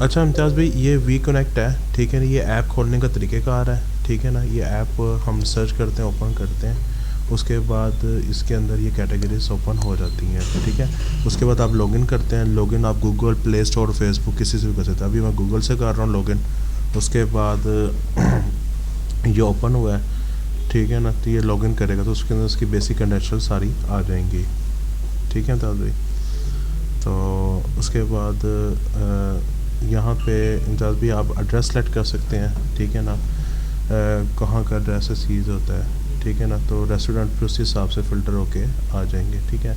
अच्छा इम्तियाज़ भाई, ये वी कनेक्ट है, ठीक है ना, ये ऐप खोलने का तरीक़ेकार है, ठीक है ना। ये ऐप हम सर्च करते हैं, ओपन करते हैं, उसके बाद इसके अंदर ये कैटेगरीज ओपन हो जाती हैं, ठीक है। उसके बाद आप लॉगिन करते हैं। लॉगिन आप गूगल प्ले स्टोर, फेसबुक, किसी से भी कर सकते हैं। अभी मैं गूगल से कर रहा हूँ लॉगिन। उसके बाद ये ओपन हुआ है, ठीक है ना। तो ये लॉगिन करेगा तो उसके अंदर उसकी बेसिक क्रेडेंशियल सारी आ जाएंगी, ठीक है इम्तियाज़ भाई। तो उसके बाद यहाँ पे इम्तियाज़ भी आप एड्रेस सेलेक्ट कर सकते हैं, ठीक है ना। कहाँ का एड्रेस चीज़ होता है, ठीक है ना। तो रेस्टोरेंट फिर उस हिसाब से फ़िल्टर होके आ जाएंगे, ठीक है।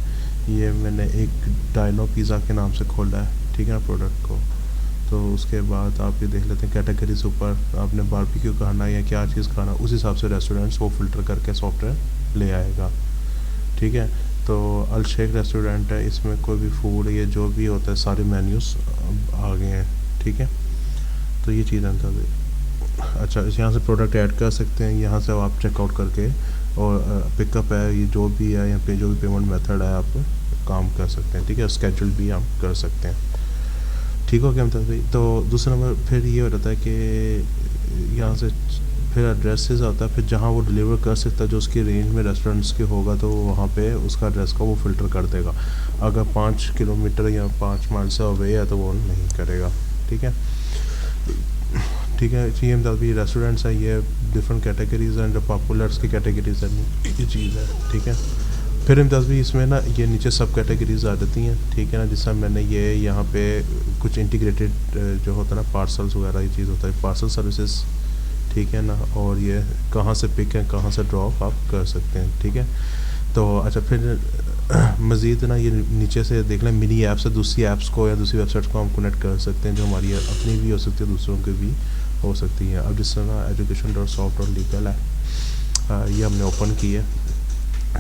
ये मैंने एक डाइनो पिज़्ज़ा के नाम से खोला है, ठीक है ना, प्रोडक्ट को। तो उसके बाद आप ये देख लेते हैं कैटेगरीज ऊपर आपने बारबेक्यू खाना या क्या चीज़ खाना, उस हिसाब से रेस्टोरेंट्स वो फ़िल्टर करके सॉफ्टवेयर ले आएगा, ठीक है। तो अल शेख रेस्टोरेंट है, इसमें कोई भी फूड ये जो भी होता है सारे मेन्यूज़ आ गए हैं, ठीक है। तो ये चीज़ है। अच्छा, इस यहाँ से प्रोडक्ट ऐड कर सकते हैं, यहाँ से आप चेकआउट करके, और पिकअप है, ये जो भी है यहाँ पे जो भी पेमेंट मेथड है आप काम कर सकते हैं, ठीक है। स्केड्यूल भी हम कर सकते हैं, ठीक हो गया मतलब भाई। तो दूसरा नंबर फिर ये हो जाता है कि यहाँ से फिर एड्रेसेस आता है, फिर जहाँ वो डिलीवर कर सकता है जो उसकी रेंज में रेस्टोरेंट्स के होगा तो वहाँ पे उसका एड्रेस का वो फ़िल्टर कर देगा। अगर 5 किलोमीटर या 5 माइल से अवे है तो वो नहीं करेगा, ठीक है। ठीक है, ये मतलब भी रेस्टोरेंट्स है, ये डिफरेंट कैटेगरीज हैं, जो पॉपुलर्स की कैटेगरीज है, ये चीज़ है, ठीक है। फिर इम्तियाज़ भी इसमें ना ये नीचे सब कैटेगरीज आ जाती हैं, ठीक है ना। जिससे मैंने ये यहाँ पे कुछ इंटीग्रेटेड जो होता है ना पार्सल्स वगैरह ये चीज़ होता है, पार्सल सर्विसेज, ठीक है ना। और ये कहाँ से पिक है कहाँ से ड्रॉप आप कर सकते हैं, ठीक है। तो अच्छा, फिर मज़ीद ना ये नीचे से देख लें, मिनी ऐप से दूसरी ऐप्स को या दूसरी वेबसाइट्स को हम कनेक्ट कर सकते हैं, जो हमारी अपनी भी हो सकती है, दूसरों की भी हो सकती है। अब जिस तरह education.soft.legal है, ये हमने ओपन की है,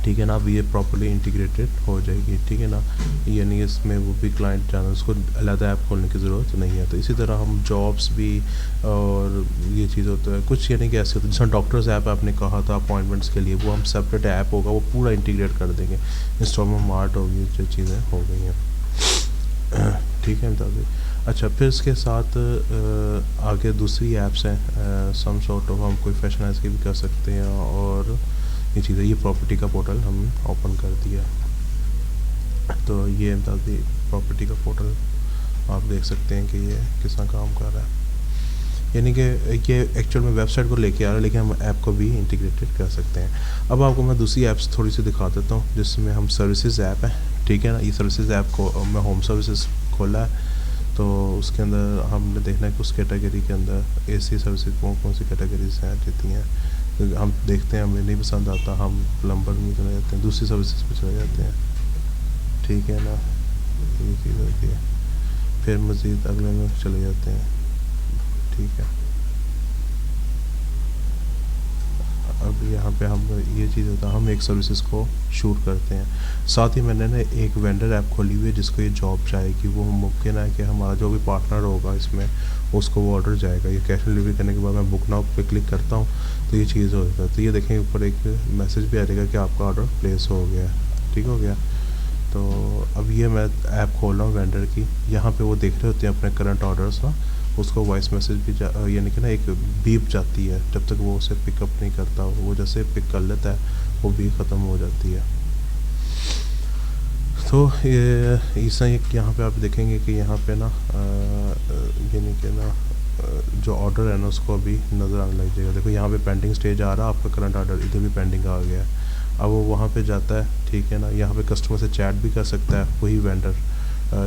ठीक है ना। अब ये प्रॉपर्ली इंटीग्रेटेड हो जाएगी, ठीक है ना। यानी इसमें वो भी क्लाइंट चैनल्स को अलग ऐप खोलने की ज़रूरत नहीं है। तो इसी तरह हम जॉब्स भी, और ये चीज़ होता है कुछ, यानी कि ऐसे होता है जैसे डॉक्टर्स ऐप आपने कहा था अपॉइंटमेंट्स के लिए, वो हम सेपरेट ऐप होगा, वो पूरा इंटीग्रेट कर देंगे। इंस्टॉलमेंट मार्ट होगी, जो चीज़ें हो गई हैं, ठीक है मतलब। अच्छा, फिर इसके साथ आगे दूसरी ऐप्स हैं, सम सॉर्ट ऑफ हम कोई फैशनाइज की भी कर सकते हैं, और ये चीज़ है। ये प्रॉपर्टी का पोर्टल हम ओपन कर दिया, तो ये मतलब प्रॉपर्टी का पोर्टल आप देख सकते हैं कि ये किस तरह काम कर रहा है। यानी कि ये एक्चुअल में वेबसाइट को लेके आ रहा है, लेकिन हम ऐप को भी इंटीग्रेटेड कर सकते हैं। अब आपको मैं दूसरी ऐप्स थोड़ी सी दिखा देता हूँ, जिसमें हम सर्विसेज ऐप है, ठीक है ना। ये सर्विसेज ऐप को मैं होम सर्विसेज खोला है, तो उसके अंदर हमने देखना है कि उस कैटेगरी के अंदर एसी सर्विसेज कौन कौन सी कैटेगरीज हैं देती हैं। तो हम देखते हैं, हमें नहीं पसंद आता, हम प्लम्बर में चले जाते हैं, दूसरी सर्विसेज पे चले जाते हैं, ठीक है ना। ये चीज़ होती है, फिर मज़ीद अगले में चले जाते हैं, ठीक है। अब यहाँ पे हम ये चीज़ होता है, हम एक सर्विसेज को शूट करते हैं। साथ ही मैंने ना एक वेंडर ऐप खोली हुई है जिसको ये जॉब चाहेगी, वो मुमकिन है कि हमारा जो भी पार्टनर होगा इसमें उसको वो ऑर्डर जाएगा। ये कैश डिलीवरी करने के बाद मैं बुक नाउ पे क्लिक करता हूँ तो ये चीज़ हो जाता है। तो ये देखें ऊपर एक मैसेज भी आ जाएगा कि आपका ऑर्डर प्लेस हो गया, ठीक हो गया। तो अब ये मैं ऐप खोल रहा हूँ वेंडर की, यहाँ पे वो देख रहे होते हैं अपने करंट ऑर्डर्स ना, उसको वॉइस मैसेज भी यानी कि ना एक बीप जाती है, जब तक वो उसे पिकअप नहीं करता, वो जैसे पिक कर लेता है वो बीप ख़त्म हो जाती है। तो ये ऐसा यहाँ पे आप देखेंगे कि यहाँ पे ना यानी कि ना जो ऑर्डर है ना उसको अभी नज़र आने लग जाएगा। देखो यहाँ पे पेंडिंग स्टेज आ रहा है, आपका करंट ऑर्डर इधर भी पेंडिंग आ गया है। अब वो वहाँ पे जाता है, ठीक है ना। यहाँ पे कस्टमर से चैट भी कर सकता है वही वेंडर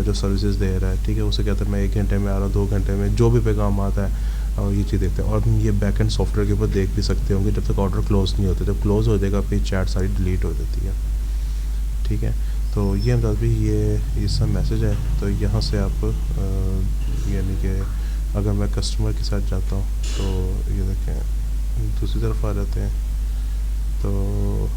जो सर्विसेज दे रहा है, ठीक है। उसे कहता है मैं 1 घंटे में आ रहा हूँ, 2 घंटे में, जो भी पैगाम आता है, और ये चीज़ देखते हैं। और ये बैक एंड सॉफ्टवेयर के ऊपर देख भी सकते होंगे जब तक ऑर्डर क्लोज नहीं होता, जब क्लोज हो जाएगा फिर चैट सारी डिलीट हो जाती है, ठीक है। तो ये मतलब भी ये इसका मैसेज है। तो यहाँ से आप यानी कि अगर मैं कस्टमर के साथ जाता हूँ तो ये देखें दूसरी तरफ आ जाते हैं, तो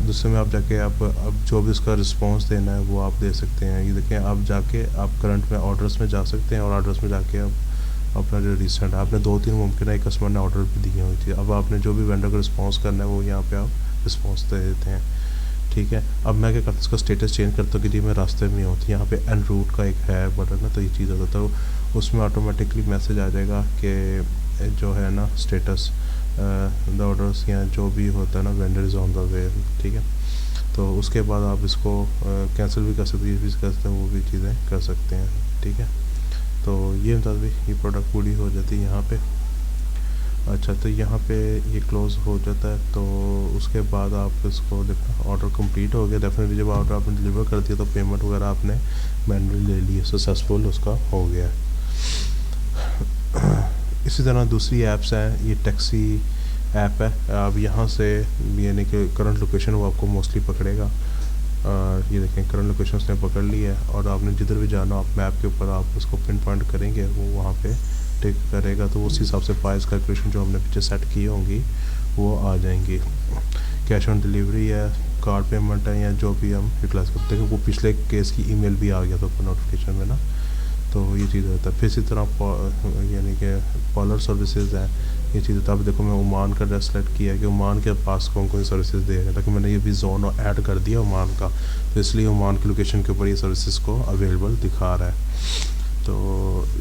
दूसरे में आप जाके आप अब जो भी उसका रिस्पांस देना है वो आप दे सकते हैं। ये देखें आप जाके आप करंट में ऑर्डर्स में जा सकते हैं, और ऑर्डर्स में जाके आप अपना जो रिसेंट आपने 2-3 मुमकिन है कस्टमर ने ऑर्डर भी दिए हुई थी, अब आपने जो भी वेंडर को रिस्पांस करना है वो यहाँ पे आप रिस्पांस दे देते हैं, ठीक है। अब मैं क्या करता हूँ, इसका स्टेटस चेंज करता हूँ कि जी मैं रास्ते में हूँ, तो यहाँ पे एन रूट का एक है बटन ना, तो ये चीज़ होता है, तो उसमें ऑटोमेटिकली मैसेज आ जाएगा कि जो है ना स्टेटस द ऑर्डर्स या जो भी होता है ना vendor is on the way, ठीक है। तो उसके बाद आप इसको कैंसिल भी कर सकते हैं, ये भी कर सकते हैं, वो भी चीज़ें कर सकते हैं, ठीक है। तो ये मतलब ये प्रोडक्ट पूरी हो जाती है यहाँ पे। अच्छा, तो यहाँ पे ये क्लोज़ हो जाता है, तो उसके बाद आप इसको देखो ऑर्डर कंप्लीट हो गया। डेफिनेटली जब ऑर्डर आपने डिलीवर कर दिया तो पेमेंट वगैरह आपने मैनुअली ले ली, सक्सेसफुल उसका हो गया। इसी तरह दूसरी ऐप्स हैं, ये टैक्सी ऐप है। अब यहाँ से यानी कि करंट लोकेशन वो आपको मोस्टली पकड़ेगा। ये देखें करंट लोकेशन उसने पकड़ ली है, और आपने जिधर भी जाना आप मैप के ऊपर आप उसको पिन पॉइंट करेंगे, वो वहाँ पे टिक करेगा, तो उस हिसाब से प्राइस कैलकुलेशन जो हमने पीछे सेट की होंगी वो आ जाएंगी। कैश ऑन डिलीवरी है, कार्ड पेमेंट है, या जो भी हम यूटिलाइज करते हैं। वो पिछले केस की ईमेल भी आ गया था ऊपर नोटिफिकेशन में ना, तो ये चीज़ होता है। फिर इसी तरह यानी कि कॉलर सर्विसेज है, ये चीज़ होता है। अब देखो मैं ओमान का एड्रेस सेलेक्ट किया है कि ओमान के पास कौन कौन सी सर्विसेज देगा, ताकि मैंने ये भी जोन ऐड कर दिया ओमान का, तो इसलिए ओमान की लोकेशन के ऊपर ये सर्विसेज को अवेलेबल दिखा रहा है। तो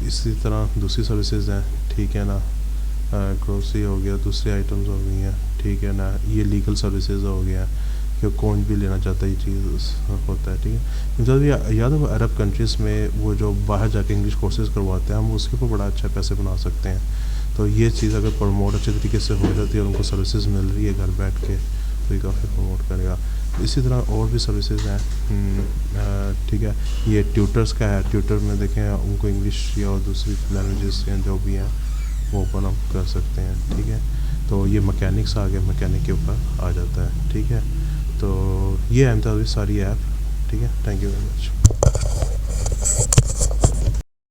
इसी तरह दूसरी सर्विसेज हैं, ठीक है ना, ग्रोसरी हो गया, दूसरी आइटम्स हो गई हैं, ठीक है ना, ये लीगल सर्विसेज हो गया कि कौन भी लेना चाहता है, ये चीज़ होता है, ठीक है। मतलब ये याद है अरब कंट्रीज़ में वो जो बाहर जाके इंग्लिश कोर्सेज करवाते हैं, हम उसके ऊपर बड़ा अच्छा पैसे बना सकते हैं। तो ये चीज़ अगर प्रमोट अच्छे तरीके से हो जाती है और उनको सर्विसेज मिल रही है घर बैठ के, तो ये काफ़ी प्रमोट करेगा। इसी तरह और भी सर्विसेज हैं, ठीक है। ये ट्यूटर्स का है, ट्यूटर में देखें उनको इंग्लिश या और दूसरी लैंग्वेजेस या जो भी हैं वो ओपन हम कर सकते हैं, ठीक है। तो ये मैकेनिक्स आ गया, मैकेनिक के ऊपर आ जाता है, ठीक है। तो ये है सारी ऐप, ठीक है। Thank you very much.